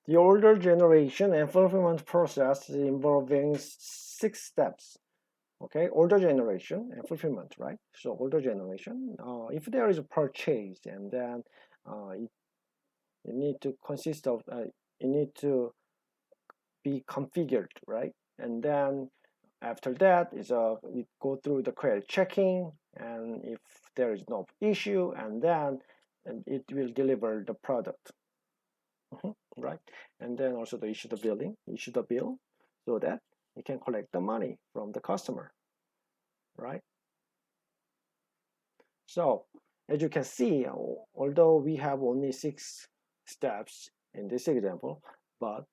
The order generation and fulfillment process involving 6 steps. Okay, order generation and fulfillment, right? So order generation, if there is a purchase, and then it need to consist of, it need to be configured, right? And then after that is we go through the credit checking, and if there is no issue, and then it will deliver the product. Right? And then also the issue the bill, so that you can collect the money from the customer, right? So as you can see, although we have only 6 steps in this example, but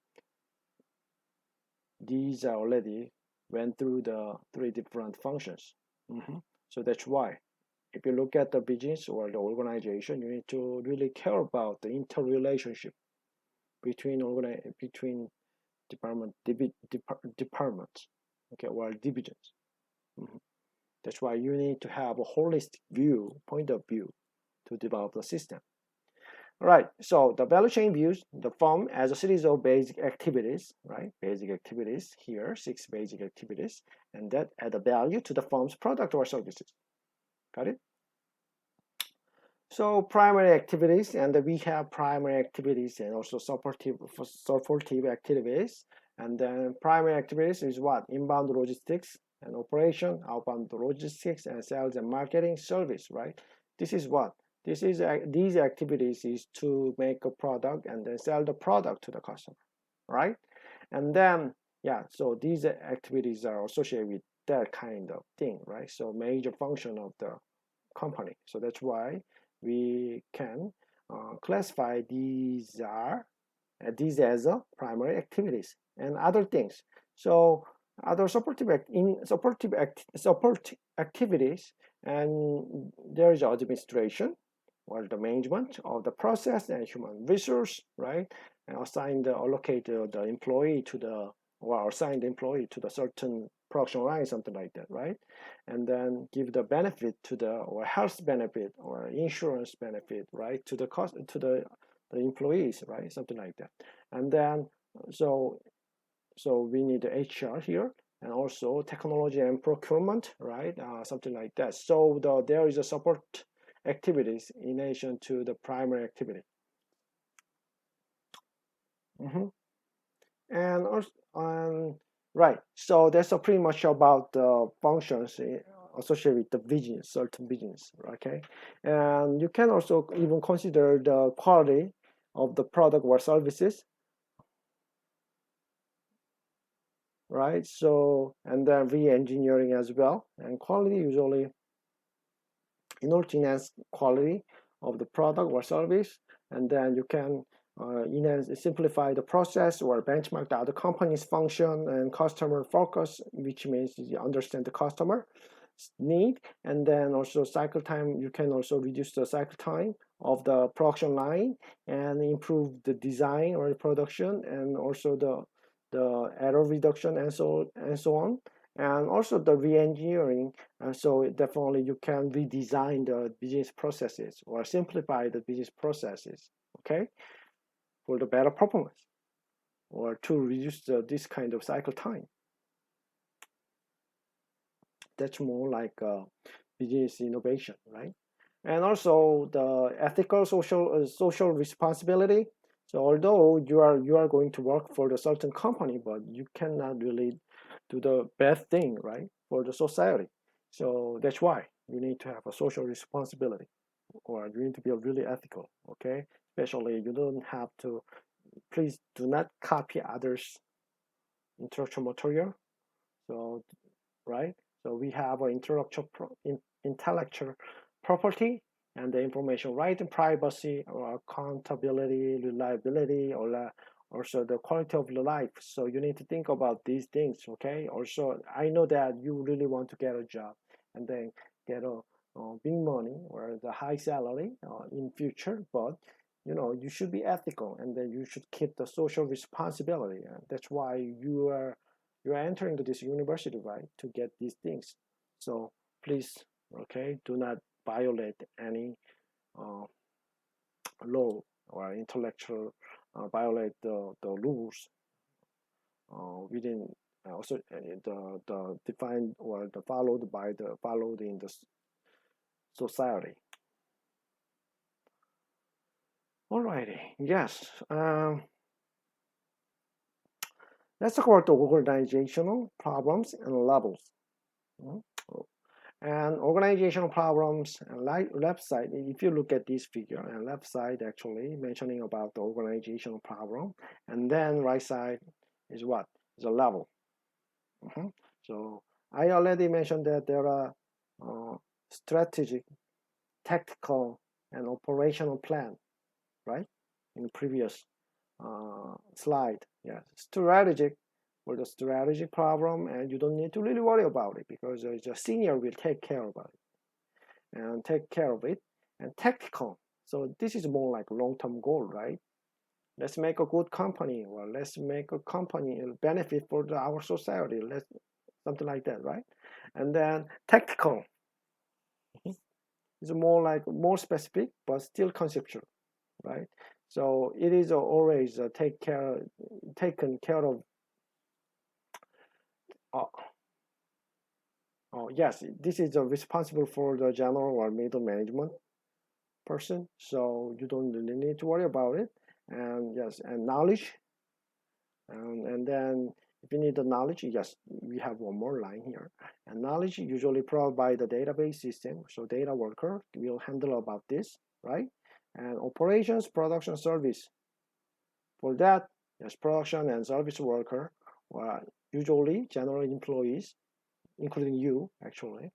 these are already went through the 3 different functions. So that's why if you look at the business or the organization, you need to really care about the interrelationship between departments, okay, or divisions. That's why you need to have a holistic point of view to develop the system. All right, so the value chain views the firm as a series of basic activities, right? Basic activities here, 6 basic activities, and that add a value to the firm's product or services. Got it? So primary activities, and we have primary activities and also supportive activities. And then primary activities is what? Inbound logistics and operation, outbound logistics and sales and marketing, service, right? This is what? These activities is to make a product and then sell the product to the customer, right? And then, yeah, so these activities are associated with that kind of thing, right? So major function of the company. So that's why we can classify these as primary activities and other things. So other support activities, and there is administration or the management of the process and human resource, right? And allocate the employee to the, or assign the employee to the certain production line, something like that, right? And then give the benefit to the, or health benefit or insurance benefit, right, to the cost to the employees, right, something like that. And then so we need the HR here, and also technology and procurement, right, something like that. So there is a support activities in addition to the primary activity. And also, right, so that's pretty much about the functions associated with the business, certain business, okay? And you can also even consider the quality of the product or services, right? So, and then re-engineering as well. And quality usually, in order to enhance quality of the product or service, and then you can simplify the process or benchmark the other company's function and customer focus, which means you understand the customer need. And then also cycle time, you can also reduce the cycle time of the production line and improve the design or the production, and also the error reduction and so on. And also the re-engineering, so definitely you can redesign the business processes or simplify the business processes, okay, for the better performance or to reduce this kind of cycle time. That's more like business innovation, right? And also the ethical social responsibility. So although you are going to work for the certain company, but you cannot really do the bad thing, right, for the society. So that's why you need to have a social responsibility, or you need to be really ethical, okay? Especially you don't have to, please do not copy others' intellectual material. So, right? So we have an intellectual property and the information right, and privacy or accountability, reliability, or also the quality of the life. So you need to think about these things, okay? Also, I know that you really want to get a job and then get a big money or the high salary in future, but you should be ethical, and then you should keep the social responsibility. And that's why you are entering to this university, right, to get these things. So please, okay, do not violate any uh, law or intellectual violate the rules within also the defined or the followed in the society. Alrighty, yes. Let's talk about the organizational problems and levels. Mm. And organizational problems and left side, if you look at this figure, and left side actually mentioning about the organizational problem, and then right side is what? Is a level. So I already mentioned that there are strategic, tactical, and operational plan, right? In the previous slide. Yeah, strategic for the strategic problem, and you don't need to really worry about it because the senior will take care about it and take care of it. And tactical, so this is more like long-term goal, right? Let's make a good company, or let's make a company benefit for our society. Let's something like that, right? And then tactical is more like more specific, but still conceptual, right? So it is always taken care of. Uh, yes, this is responsible for the general or middle management person, so you don't really need to worry about it. And yes, and knowledge, and then if you need the knowledge, yes, we have one more line here. And knowledge usually provided by the database system, so data worker will handle about this, right? And operations, production, service. For that, yes, production and service worker, well, usually general employees, including you actually,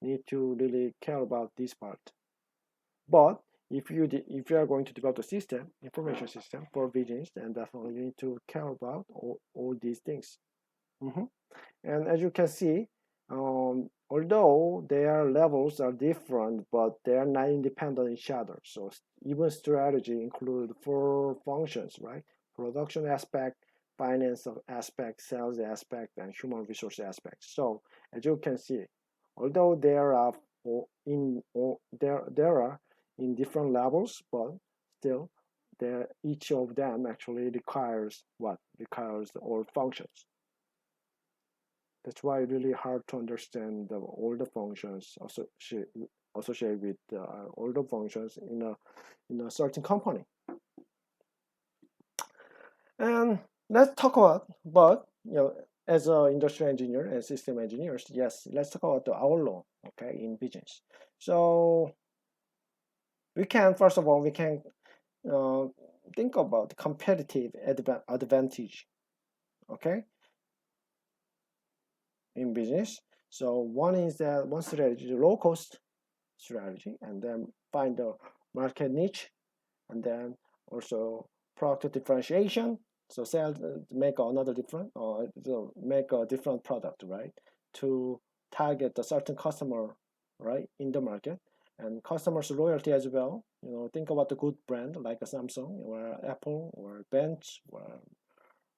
need to really care about this part. But if you are going to develop a system, information system for business, then definitely you need to care about all these things. And as you can see, although their levels are different, but they are not independent of each other. So even strategy include four functions, right? Production aspect, finance aspect, sales aspect, and human resource aspect. So as you can see, although there are there are in different levels, but still each of them actually requires all functions. That's why it's really hard to understand all the functions associated with all the functions in a certain company. And let's talk about as an industrial engineer and system engineers. Yes, let's talk about our role, okay, in business. So we can first of all uh, think about competitive advantage, okay, in business. So one strategy, low cost strategy, and then find the market niche, and then also product differentiation. So sell make another different or make a different product, right, to target a certain customer, right, in the market, and customers loyalty as well. Think about a good brand like a Samsung or Apple or Bench or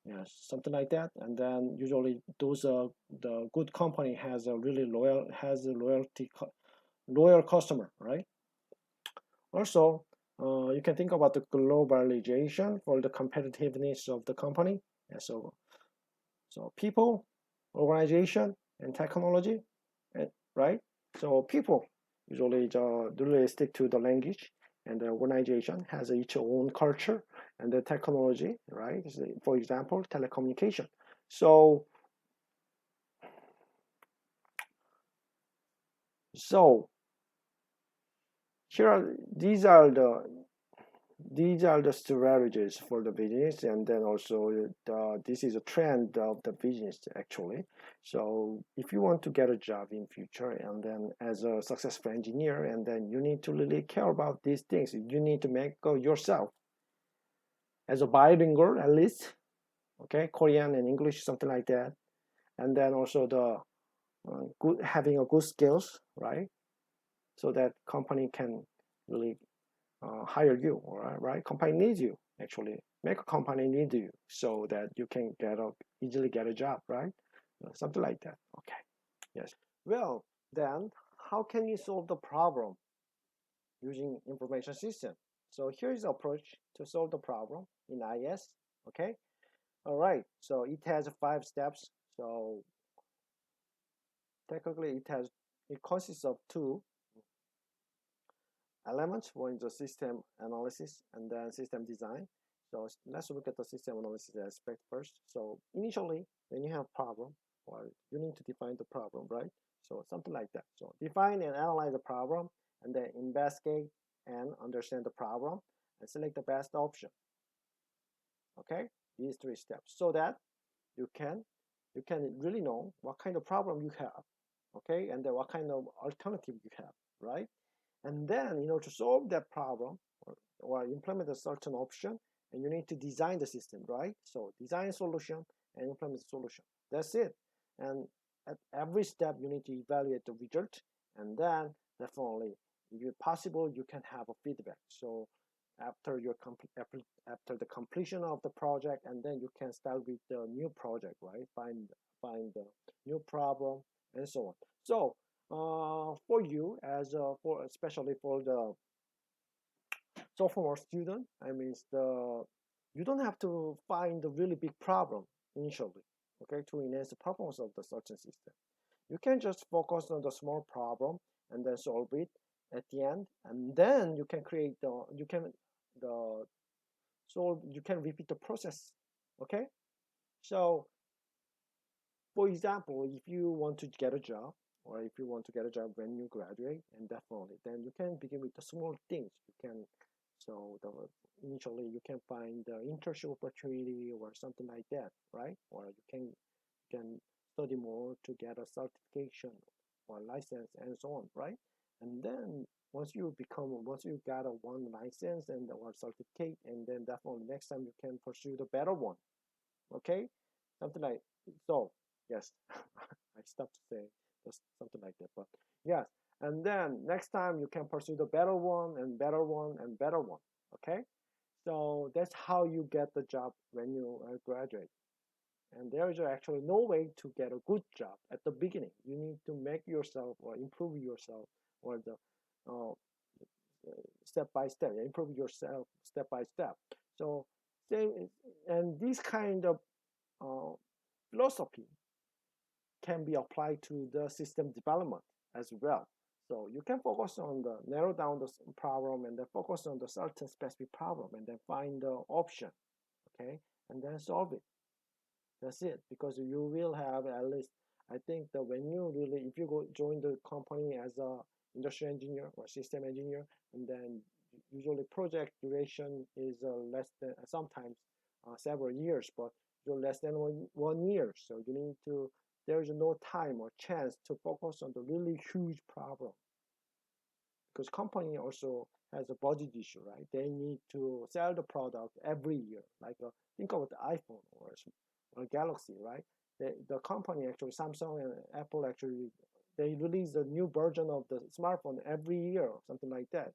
yes, something like that. And then usually those the good company has a really loyal customer, right? Also, you can think about the globalization for the competitiveness of the company. And so people, organization, and technology, right? So people usually really stick to the language, and the organization has its own culture, and the technology, right? For example, telecommunication. So so here are these are the strategies for the business, and then also this is a trend of the business actually. So if you want to get a job in future, and then as a successful engineer, and then you need to really care about these things. You need to make yourself as a bilingual at least, okay, Korean and English, something like that. And then also the good having a good skills, right, so that company can really hire you, right? Company needs you actually. Make a company need you so that you can easily get a job, right? Something like that. Okay. Yes. Well, then how can you solve the problem using information system? So here is the approach to solve the problem. in IS. Okay. All right. So it has 5 steps. So technically, it consists of 2 elements. One is the system analysis and then system design. So let's look at the system analysis aspect first. So initially, when you have problem, or you need to define the problem, right? So something like that. So define and analyze the problem, and then investigate and understand the problem, and select the best option. Okay, these 3 steps, so that you can really know what kind of problem you have. Okay, and then what kind of alternative you have, right? And then in order to solve that problem, or implement a certain option, and you need to design the system, right? So design solution and implement the solution. That's it. And at every step, you need to evaluate the result, and then definitely, if possible, you can have a feedback. So after after the completion of the project, and then you can start with the new project, right? Find the new problem and so on. So for you, as for especially for the sophomore student, I mean, you don't have to find a really big problem initially, okay, to enhance the performance of the certain system. You can just focus on the small problem and then solve it at the end, and then you can create the you can repeat the process. Okay, so for example, if you want to get a job, or if you want to get a job when you graduate, and definitely, then you can begin with the small things. You can, initially you can find the internship opportunity or something like that, right? Or you can study more to get a certification or license and so on, right? And then once you got a one license and or certificate, and then definitely next time you can pursue the better one. Okay, something like so. Yes, I stopped to say just something like that, but yes. And then next time you can pursue the better one and better one and better one. Okay, so that's how you get the job when you graduate. And there is actually no way to get a good job at the beginning. You need to make yourself or improve yourself, or the uh, step by step, improve yourself step by step. So same, and this kind of uh, philosophy can be applied to the system development as well. So you can focus on the narrow down the problem, and then focus on the certain specific problem, and then find the option, okay, and then solve it. That's it. Because you will have at least, I think that when you really, if you go join the company as a industrial engineer or system engineer, and then usually project duration is less than sometimes several years, but you're less than 1 year. So you need to, there is no time or chance to focus on the really huge problem, because company also has a budget issue, right? They need to sell the product every year. Like think about the iPhone or Galaxy, right? The company actually, Samsung and Apple actually, they release a new version of the smartphone every year or something like that.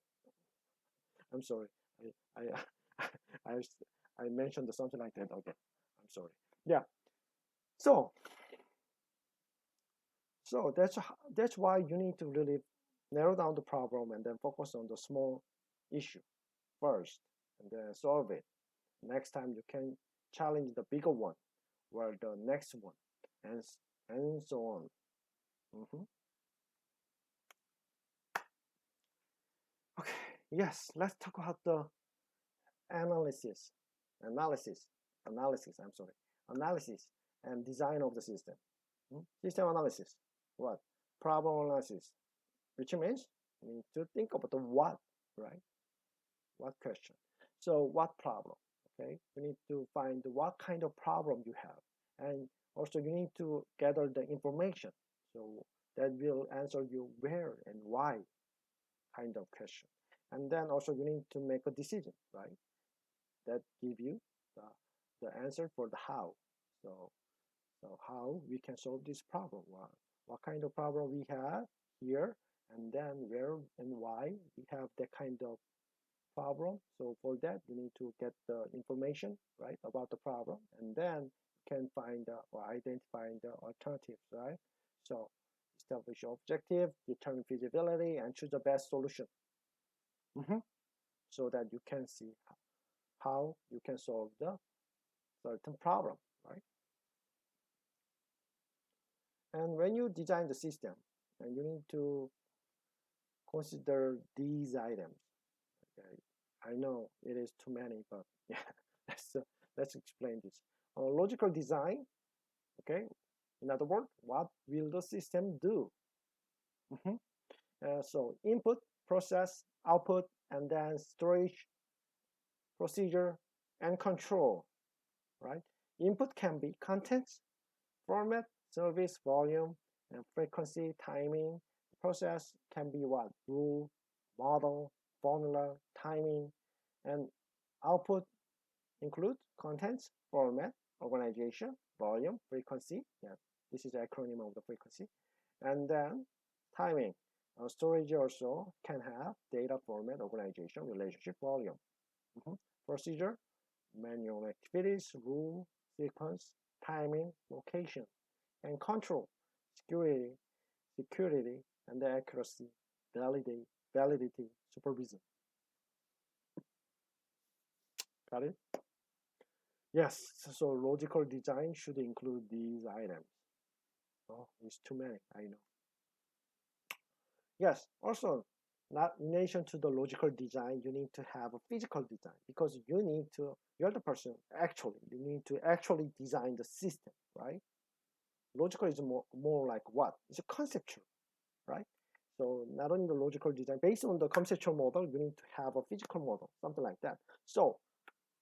I'm sorry, I I I, I mentioned something like that. Okay, I'm sorry. Yeah. So that's why you need to really narrow down the problem and then focus on the small issue first, and then solve it. Next time you can challenge the bigger one or the next one, and so on. Mhm. Okay, yes, let's talk about the analysis, analysis, I'm sorry, analysis and design of the system. System analysis, what? Problem analysis, which means you need to think about the what, right? What question? So what problem? Okay, you need to find what kind of problem you have, and also you need to gather the information. So that will answer you where and why kind of question. And then also you need to make a decision, right? That give you the, the answer for the how. So how we can solve this problem? What kind of problem we have here, and then where and why we have that kind of problem. So for that, you need to get the information, right, about the problem, and then you can find or identify the alternatives, right? So establish your objective, determine feasibility, and choose the best solution. So that you can see how you can solve the certain problem, right? And when you design the system, and you need to consider these items. Okay? I know it is too many, but yeah, let's uh, let's explain this. Logical design. Okay. In other words, what will the system do? Mhm. So input, process, output, and then storage, procedure, and control. Right. Input can be contents, format, service, volume, and frequency, timing. Process can be what? Rule, model, formula, timing, and output include contents, format, organization, volume, frequency. Yeah, this is the acronym of the frequency. And then timing. Storage also can have data format, organization, relationship, volume. Mhm. Procedure, manual activities, rule, sequence, timing, location, and control, security, and the accuracy, validity, supervision. Got it? Yes, so logical design should include these items. Oh, it's too many, I know. Yes, also, not in addition to the logical design, you need to have a physical design because you're the person, actually, you need to actually design the system, right? Logical is more like what? It's a conceptual, right? So not only the logical design, based on the conceptual model, you need to have a physical model, something like that. So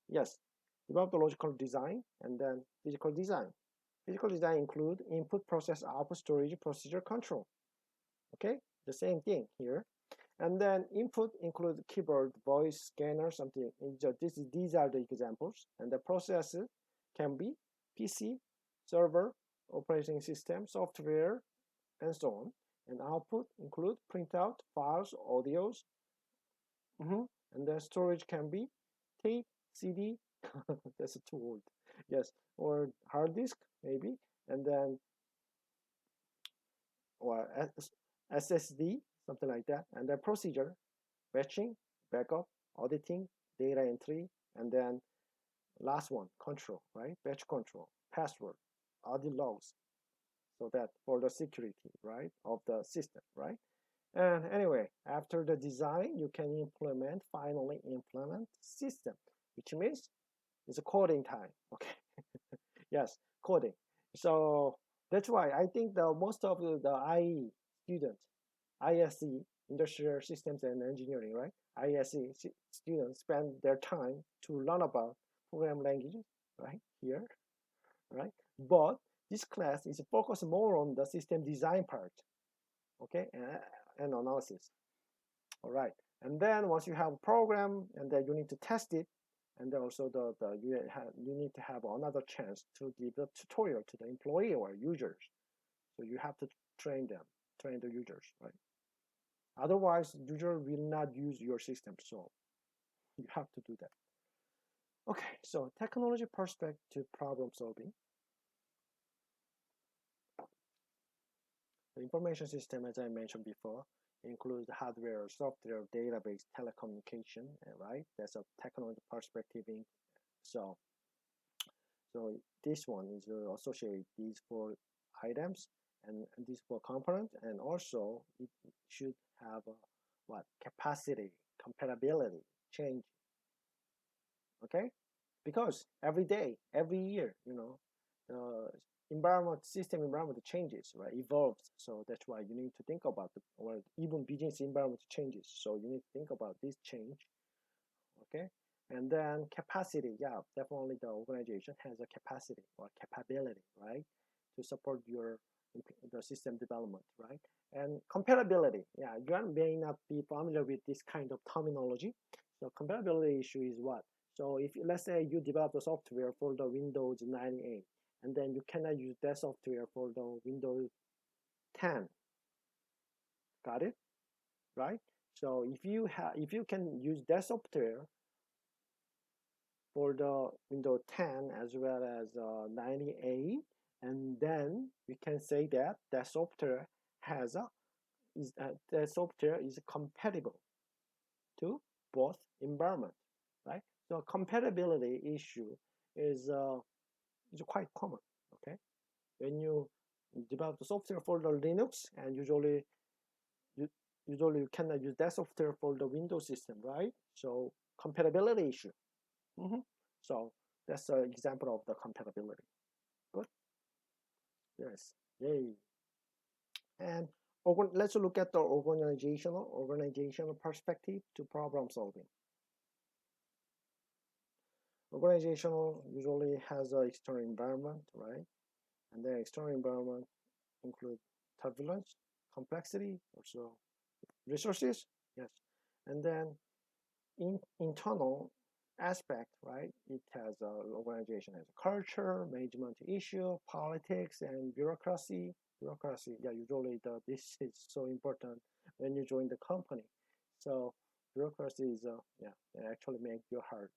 yes, develop the logical design and then physical design. Physical design include input, process, output, storage, procedure, control. Okay, the same thing here. And then input include keyboard, voice, scanner, something. These are the examples. And the process can be PC, server, operating system, software, and so on. And output include printout, files, audios. And then storage can be tape, CD, that's too old. Yes, or hard disk maybe, and then or SSD, something like that. And then procedure, batching, backup, auditing, data entry, and then last one, control, right? Batch control, password, audit logs, so that for the security, right, of the system, right? And anyway, after the design, you can finally implement system, which means it's a coding time. Okay. Yes, coding. So that's why I think the most of the IE students, ISE, Industrial Systems and Engineering, right? ISE students spend their time to learn about program languages, right? Here, right? But this class is focused more on the system design part, okay, and analysis. All right. And then once you have a program, and then you need to test it, and then also you need to have another chance to give the tutorial to the employee or users. So you have to train them, train the users, right? Otherwise, user will not use your system. So you have to do that. Okay, so technology perspective problem solving. The information system, as I mentioned before, includes hardware, software, database, telecommunication, right? That's a technology perspective. So, so this one is associated these four items and these four components, and also it should have what capacity, compatibility, change. Okay, because every day, every year, the system environment changes, right? Evolves. So that's why you need to think about or even business environment changes. So you need to think about this change. Okay. And then capacity, yeah, definitely the organization has a capacity or capability, right, to support the system development, right? And compatibility, yeah, you may not be familiar with this kind of terminology. So compatibility issue is what? So if let's say you develop the software for the Windows 98, and then you cannot use that software for the Windows 10, got it, right? So if you can use that software for the Windows 10 as well as 98, and then we can say that that software has a is the software is compatible to both environment, right? the compatibility issue is quite common. Okay, when you develop the software for the Linux, and you, usually you cannot use that software for the Windows system, right? So compatibility issue. So that's an example of the compatibility. Good. Yes. Yay. And let's look at the organizational perspective to problem solving. Organizational usually has an external environment, right? And the external environment include turbulence, complexity, also resources, yes. And then internal aspect, right? It has a organization has a culture, management issue, politics, and bureaucracy. Bureaucracy, yeah, usually this is so important when you join the company. So bureaucracy is, yeah, it actually makes you hard.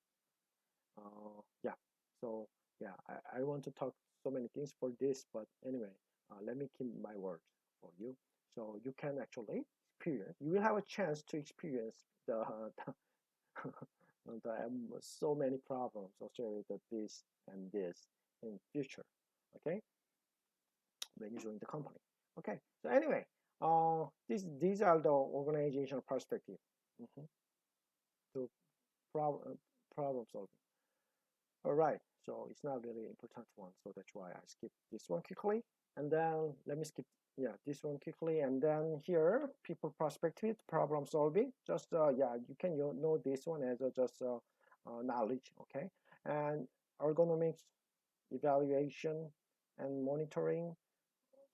Yeah, so yeah, I want to talk so many things for this, but anyway, let me keep my word for you. So you can actually experience, you will have a chance to experience so many problems associated with this and this in future. Okay, when you join the company. Okay, so anyway, these are the organizational perspective to problem solving. All right, so it's not really important one, so that's why I skip this one quickly, and then let me skip, yeah, this one quickly, and then here people perspective problem solving. Just yeah, you can know this one as just knowledge, okay, and ergonomics, evaluation, and monitoring,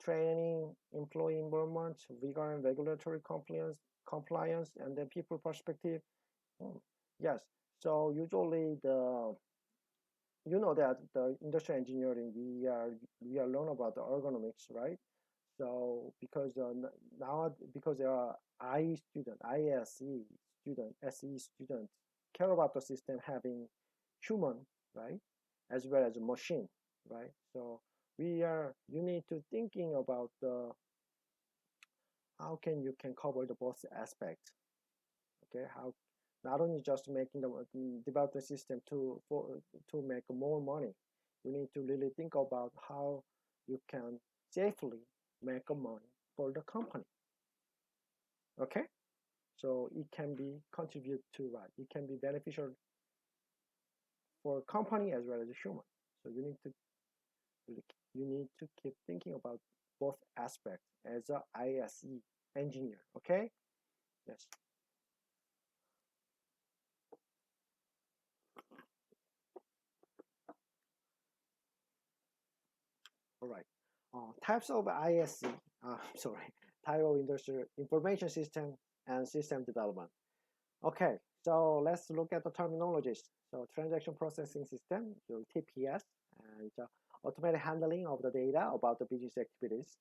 training, employee involvement, rigor and regulatory compliance, and then people perspective. Yes, so usually the you know that the industrial engineering we are learn about the ergonomics, right? So because now because there are ISE student, SE students care about the system having human, right, as well as a machine, right? So you need to thinking about the how you can cover the both aspects. Okay, how not only just making the develop the system to make more money, you need to really think about how you can safely make money for the company. Okay, so it can be contribute to right, it can be beneficial for company as well as a human. So you need to keep thinking about both aspects as a ISE engineer. Okay, yes. All right. Types of ISC, sorry, type of industrial information system and system development. Okay, so let's look at the terminologies. So transaction processing system, so TPS, and automated handling of the data about the business activities.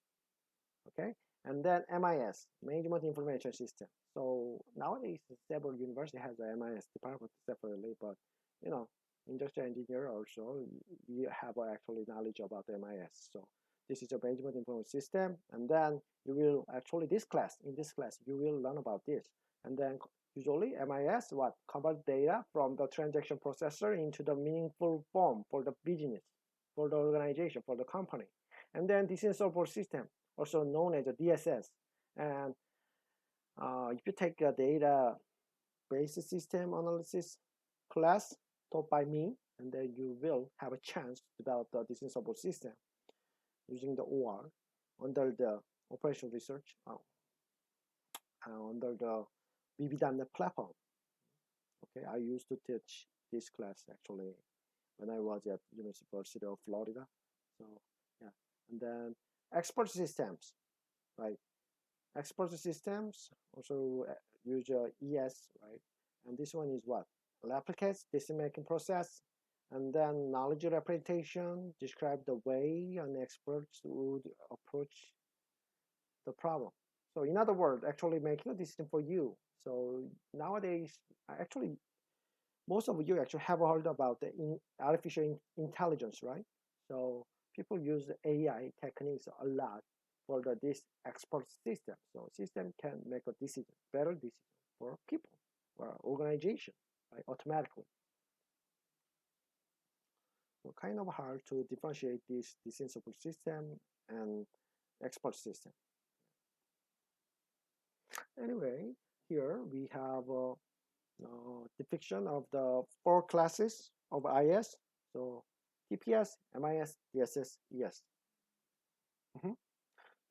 Okay, and then MIS, management information system. So nowadays, several universities has a MIS department separately, but you know, industrial engineer also we have actually knowledge about the MIS. So this is a management information system, and then you will actually in this class you will learn about this, and then usually MIS what convert data from the transaction processor into the meaningful form for the business, for the organization, for the company, and then decision support system, also known as a DSS. And if you take a data-based system analysis class taught by me, and then you will have a chance to develop the decision support system using the OR under the operational research under the VB.NET platform. Okay, I used to teach this class actually when I was at University of Florida. So yeah, and then expert systems, right? Export systems also use ES, right? And this one is what? Replicates decision-making process, and then knowledge representation, describe the way an expert would approach the problem. So in other words, actually making a decision for you. So nowadays, actually, most of you actually have heard about the artificial intelligence, right? So people use AI techniques a lot for this expert system. So system can make a decision, better decision for people or organization, right, automatically. So kind of hard to differentiate this design support system and expert system. Anyway, here we have a depiction of the four classes of IS. So TPS, MIS, DSS, ES. Mhm.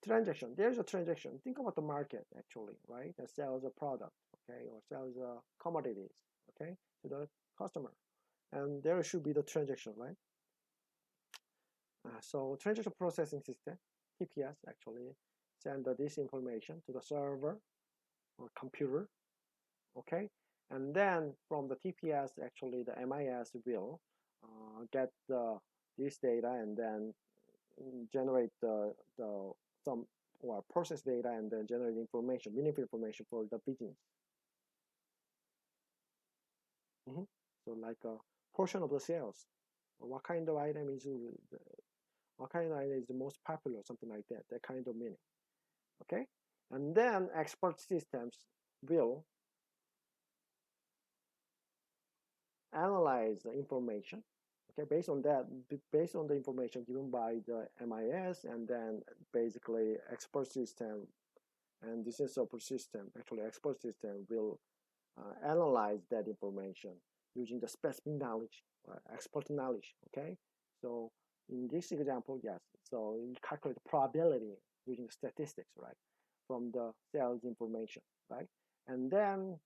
Transaction. There's a transaction. Think about the market actually, right? That sells a product, okay, or sells commodities, okay, to the customer, and there should be the transaction, right? So transaction processing system, TPS, actually send this information to the server or computer, okay, and then from the TPS, actually the MIS will get this data and then generate the some or process data and then generate information, meaningful information for the business. Mhm. So like a portion of the sales, what kind of item is what kind of item is the most popular, something like that. That kind of meaning. Okay, and then expert systems will analyze the information. Okay, based on that, based on the information given by the MIS, and then basically expert system and this is support system. Actually, expert system will analyze that information using the specific knowledge, expert knowledge. Okay, so in this example, yes, so you calculate the probability using statistics, right, from the sales information, right, and then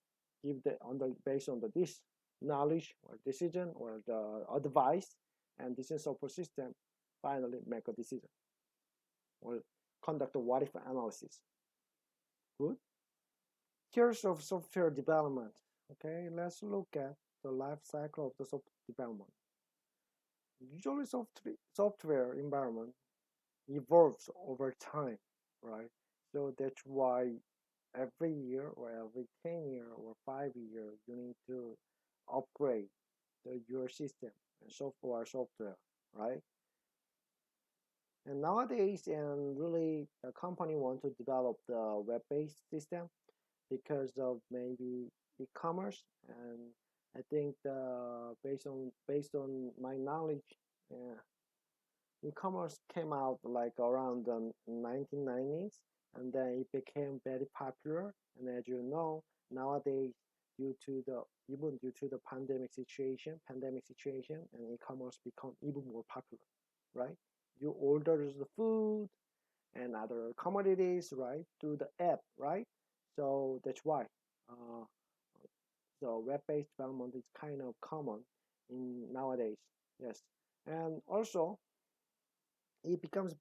give the on the based on the this knowledge or decision or the advice and this is support system finally make a decision or conduct a what if analysis. Good. Years of software development. Okay, let's look at the life cycle of the software development. Usually, software environment evolves over time, right? So that's why every year or every 10 year or 5 year, you need to upgrade your system and software, right? And nowadays, and really, the company want to develop the web-based system because of maybe e-commerce, and I think based on my knowledge, uh, e-commerce came out like around the 1990s, and then it became very popular. And as you know, nowadays, even due to the pandemic situation, and e-commerce become even more popular, right? You order the food and other commodities, right, through the app, right? So that's why. Uh, so web-based development is kind of common in nowadays. Yes, and also it becomes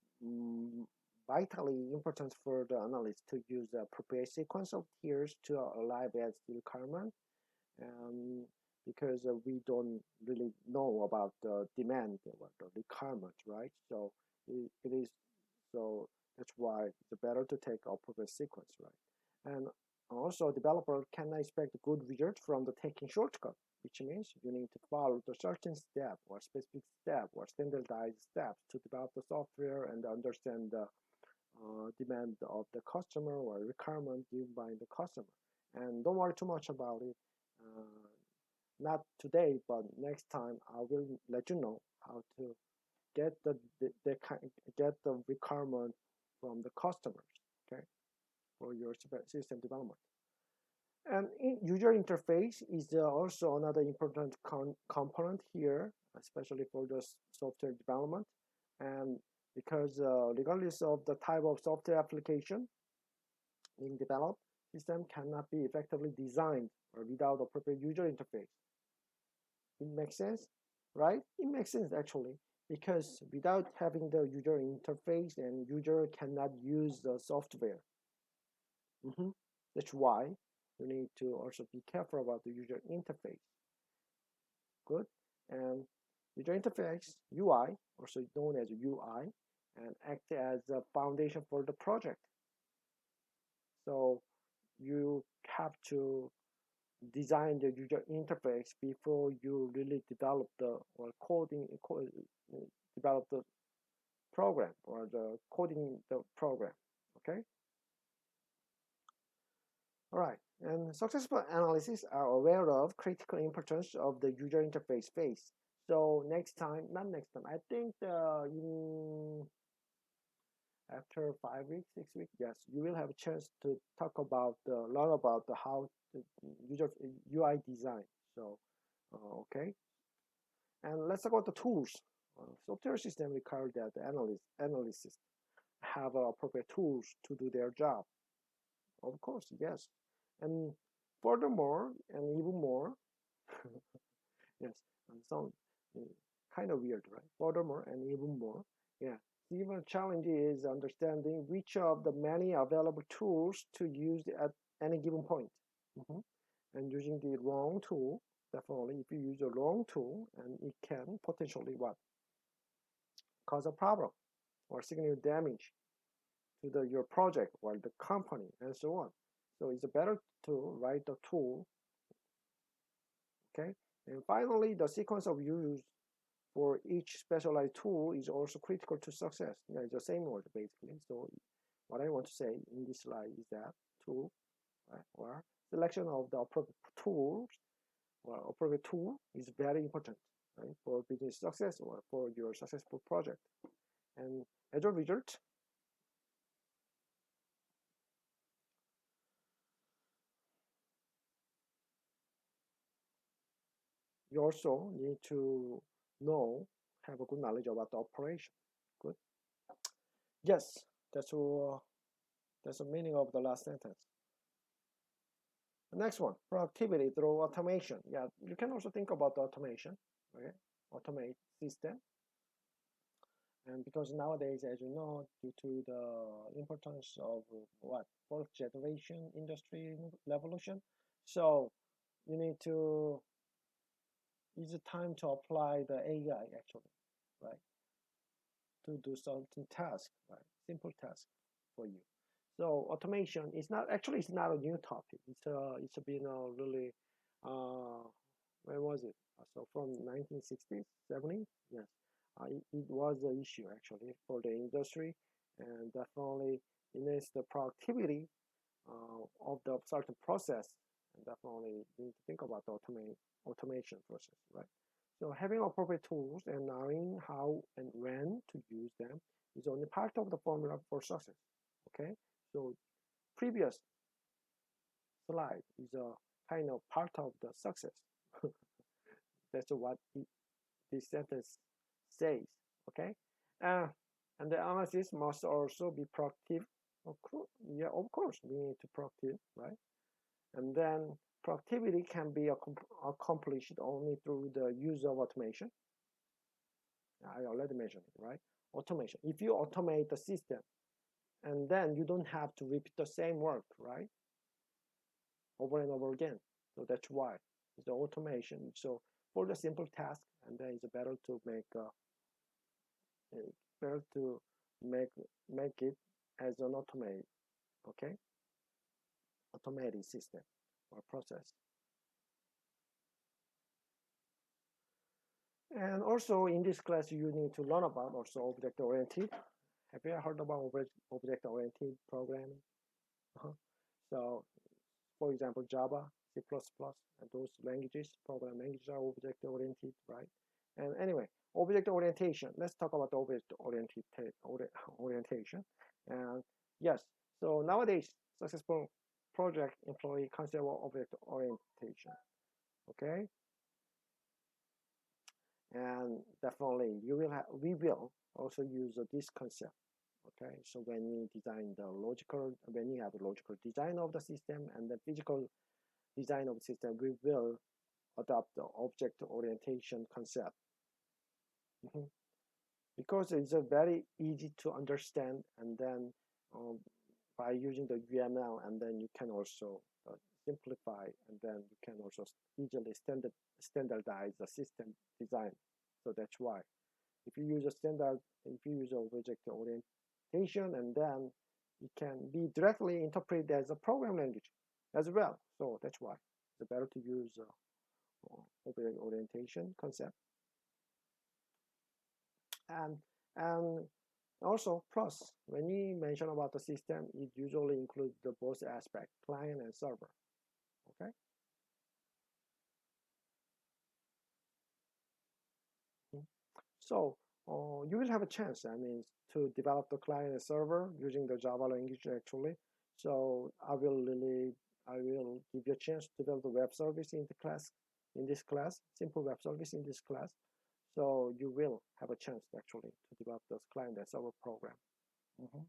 vitally important for the analyst to use the appropriate sequence of tiers to arrive at the requirement, um, because we don't really know about the demand or the requirement, right? So it is so that's why it's better to take appropriate sequence, right? And also, developer cannot expect good results from the taking shortcut, which means you need to follow the certain step or specific step or standardized steps to develop the software and understand the demand of the customer or requirement given by the customer. And don't worry too much about it. Not today, but next time I will let you know how to get get the requirement from the customers, okay, for your system development. And user interface is also another important component here, especially for the software development. And because regardless of the type of software application being developed, system cannot be effectively designed or without appropriate user interface. It makes sense, right? It makes sense actually, because without having the user interface and user cannot use the software. Mm-hmm. That's why you need to also be careful about the user interface. Good. And user interface, UI, also known as UI, and act as a foundation for the project. So you have to design the user interface before you really develop the or develop the program or the coding the program. Okay. All right. And successful analysts are aware of critical importance of the user interface phase. So next time, not next time, I think in after 5 weeks, 6 weeks, yes, you will have a chance to talk about learn about the how the user UI design. So okay, and let's talk about the tools. Software system require that the analysts have appropriate tools to do their job. Of course, yes, and furthermore, and even more, yes, and some uh, kind of weird, right? Furthermore, and even more, yeah. The even challenge is understanding which of the many available tools to use at any given point. Mhm. And using the wrong tool, definitely, if you use the wrong tool, and it can potentially what cause a problem or significant damage to your project or the company and so on. So it's better to write the tool, okay? And finally, the sequence of use for each specialized tool is also critical to success. Yeah, it's the same word basically. So what I want to say in this slide is that tool, right, or selection of the appropriate tools or appropriate tool is very important, right, for business success or for your successful project. And as a result, you also need to know, have a good knowledge about the operation. Good. Yes, that's the meaning of the last sentence. The next one, productivity through automation. Yeah, you can also think about the automation, okay? Automate system. And because nowadays, as you know, due to the importance of what fourth generation industry revolution, so you need to use the time to apply the AI actually, right? To do certain task, right? Simple task for you. So automation is not actually it's not a new topic. It's been a really when was it? So from 1960s, 70s, yes, it was an issue actually for the industry, and definitely it is the productivity of the certain process, and definitely you need to think about the automation process, right? So having appropriate tools and knowing how and when to use them is only part of the formula for success. Okay, so previous slide is a kind of part of the success. That's what this sentence says. Okay, uh, and the analysis must also be proactive. Yeah, of course, we need to proactive, right? And then productivity can be accomplished only through the use of automation. I already mentioned it, right? Automation. If you automate the system, and then you don't have to repeat the same work, right? Over and over again. So that's why it's the automation. So for the simple task, and then it's better to better to make make it as an okay, automated system or process. And also in this class, you need to learn about also object-oriented. Have you heard about object-oriented programming? Uh-huh. So, for example, Java, C++, and those languages, program languages are object-oriented, right? And anyway, object orientation. Let's talk about orientation. And yes, so nowadays, successful project employee concept of object orientation. Okay, and definitely we will also use this concept. Okay, so when we design when you have a logical design of the system and the physical design of the system, we will adopt the object orientation concept. Mhm. Because it's a very easy to understand, and then um, by using the UML, and then you can also simplify, and then you can also easily standardize the system design. So that's why if you use a standard, if you use object orientation, and then it can be directly interpreted as a program language as well. So that's why it's better to use object orientation concept. And also plus when we mention about the system, it usually includes the both aspect, client and server. Okay. So you will have a chance, I mean, to develop the client and server using the Java language actually. So I will give you a chance to develop the web service in this class, simple web service in this class. So you will have a chance actually to develop this client and server program. Mhm.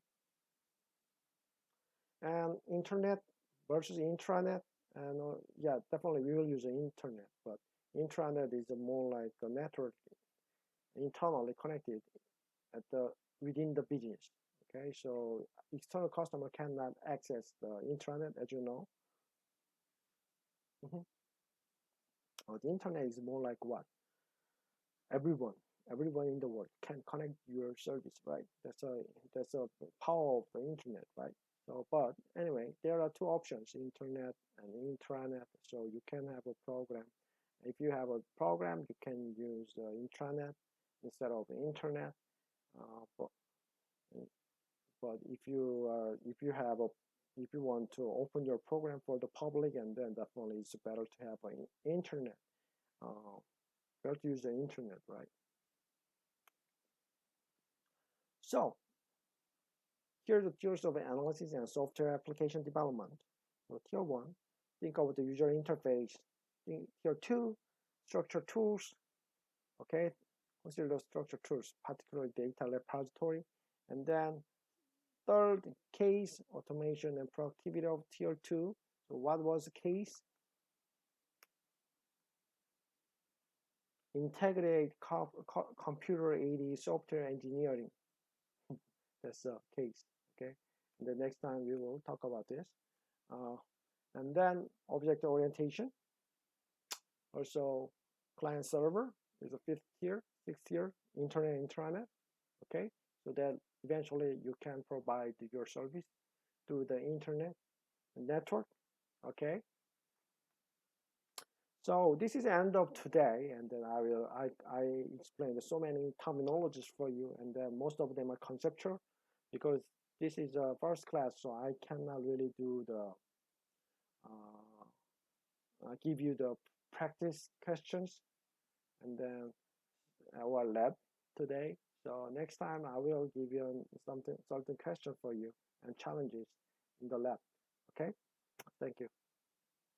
And internet versus intranet, and yeah, definitely we will use the internet, but intranet is more like a network internally connected at the within the business. Okay, so external customer cannot access the intranet, as you know. Mhm. The internet is more like what everyone, everyone in the world can connect your service, right? That's a power of the internet, right? So, but anyway, there are two options: internet and intranet. So you can have a program. If you have a program, you can use the intranet instead of the internet. Uh, but But if you have a if you want to open your program for the public, and then definitely it's better to have an internet. Uh, better to use the internet, right? So here's the tiers of analysis and software application development. So tier one, think of the user interface. Tier two, structured tools. Okay, consider the structured tools, particularly data repository, and then third, case automation and productivity of tier two. So what was the case? Integrate computer-aided software engineering. That's the case. Okay. And the next time we will talk about this. Uh, and then object orientation. Also, client server is a fifth tier, sixth tier, internet intranet. Okay. So that eventually you can provide your service through the internet network. Okay. So this is the end of today, and then I explained so many terminologies for you, and then most of them are conceptual because this is a first class, so I cannot really do the give you the practice questions and then our lab today. So next time I will give you something question for you and challenges in the lab. Okay, thank you.